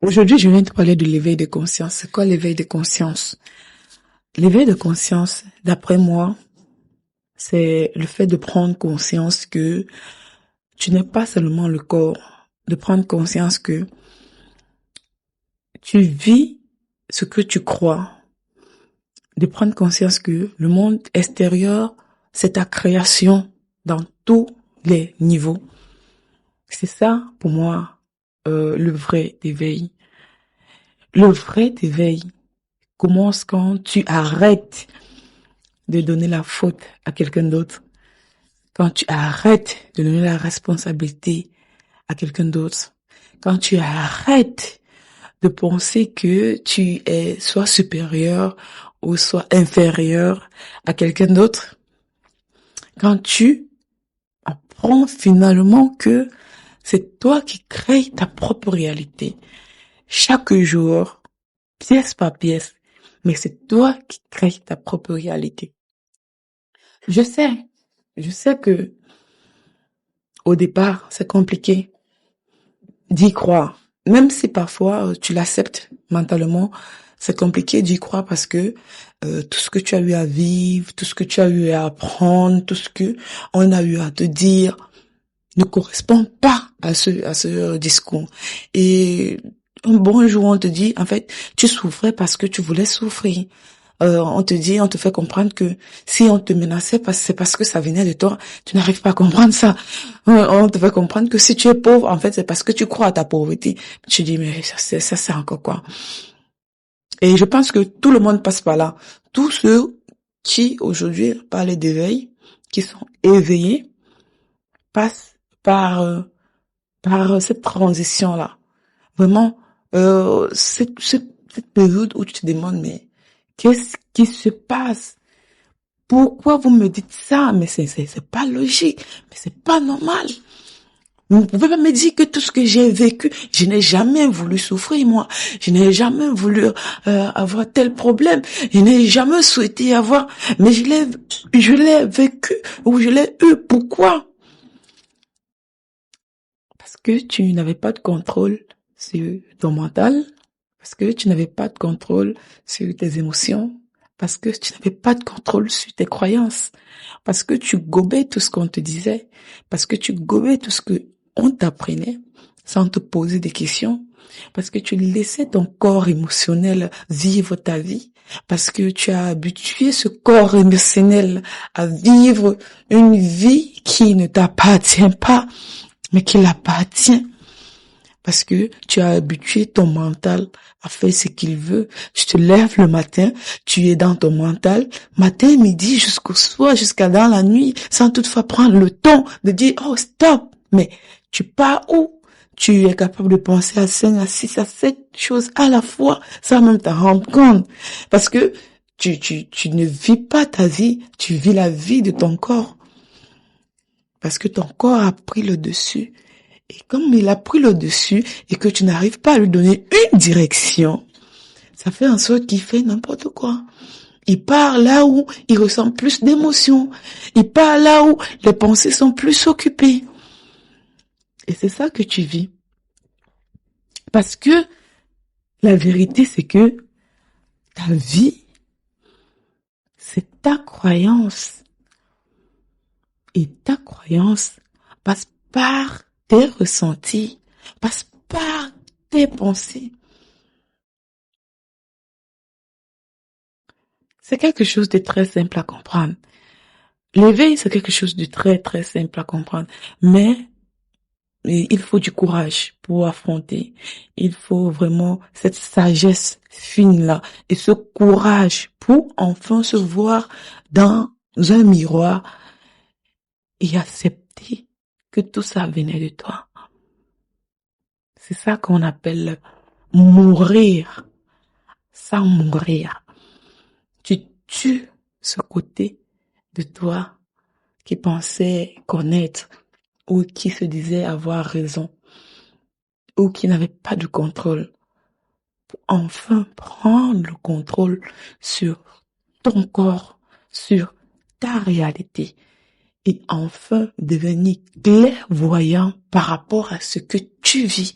Aujourd'hui, je viens de parler de l'éveil de conscience. C'est quoi l'éveil de conscience? L'éveil de conscience, d'après moi, c'est le fait de prendre conscience que tu n'es pas seulement le corps, de prendre conscience que tu vis ce que tu crois, de prendre conscience que le monde extérieur, c'est ta création dans tous les niveaux. C'est ça, pour moi, le vrai éveil. Le vrai éveil commence quand tu arrêtes de donner la faute à quelqu'un d'autre, quand tu arrêtes de donner la responsabilité à quelqu'un d'autre, quand tu arrêtes de penser que tu es soit supérieur ou soit inférieur à quelqu'un d'autre, quand tu apprends finalement que c'est toi qui crées ta propre réalité, chaque jour, pièce par pièce, mais c'est toi qui crées ta propre réalité. Je sais que au départ, c'est compliqué d'y croire. Même si parfois tu l'acceptes mentalement, c'est compliqué d'y croire parce que tout ce que tu as eu à vivre, tout ce que tu as eu à apprendre, tout ce que on a eu à te dire ne correspond pas à ce discours. Et un bon jour, on te dit, en fait, tu souffrais parce que tu voulais souffrir. On te fait comprendre que si on te menaçait, c'est parce que ça venait de toi. Tu n'arrives pas à comprendre ça. On te fait comprendre que si tu es pauvre, en fait, c'est parce que tu crois à ta pauvreté. Tu dis, mais ça c'est encore quoi? Et je pense que tout le monde passe par là. Tous ceux qui, aujourd'hui, parlent d'éveil, qui sont éveillés, passent par cette transition-là. Vraiment, cette période où tu te demandes, mais qu'est-ce qui se passe? Pourquoi vous me dites ça? Mais c'est pas logique, mais c'est pas normal. Vous pouvez pas me dire que tout ce que j'ai vécu, je n'ai jamais voulu souffrir, moi. Je n'ai jamais voulu avoir tel problème. Je n'ai jamais souhaité avoir, mais je l'ai vécu ou je l'ai eu. Pourquoi? Parce que tu n'avais pas de contrôle sur ton mental, parce que tu n'avais pas de contrôle sur tes émotions, parce que tu n'avais pas de contrôle sur tes croyances, parce que tu gobais tout ce qu'on te disait, parce que tu gobais tout ce que on t'apprenait sans te poser des questions, parce que tu laissais ton corps émotionnel vivre ta vie, parce que tu as habitué ce corps émotionnel à vivre une vie qui ne t'appartient pas, mais qui l'appartient. Parce que tu as habitué ton mental à faire ce qu'il veut. Tu te lèves le matin, tu es dans ton mental, matin, midi, jusqu'au soir, jusqu'à dans la nuit, sans toutefois prendre le temps de dire, oh, stop. Mais tu pars où? Tu es capable de penser à 5, à 6, à 7 choses à la fois, sans même t'en rendre compte. Parce que tu ne vis pas ta vie, tu vis la vie de ton corps. Parce que ton corps a pris le dessus. Et comme il a pris le dessus et que tu n'arrives pas à lui donner une direction, ça fait en sorte qu'il fait n'importe quoi. Il part là où il ressent plus d'émotions. Il part là où les pensées sont plus occupées. Et c'est ça que tu vis. Parce que la vérité, c'est que ta vie, c'est ta croyance. Et ta croyance passe par tes ressentis, passe par tes pensées. C'est quelque chose de très simple à comprendre. L'éveil, c'est quelque chose de très, très simple à comprendre. Mais il faut du courage pour affronter. Il faut vraiment cette sagesse fine-là et ce courage pour enfin se voir dans un miroir et accepter que tout ça venait de toi. C'est ça qu'on appelle mourir sans mourir. Tu tues ce côté de toi qui pensait connaître ou qui se disait avoir raison ou qui n'avait pas de contrôle pour enfin prendre le contrôle sur ton corps, sur ta réalité et enfin devenir clairvoyant par rapport à ce que tu vis.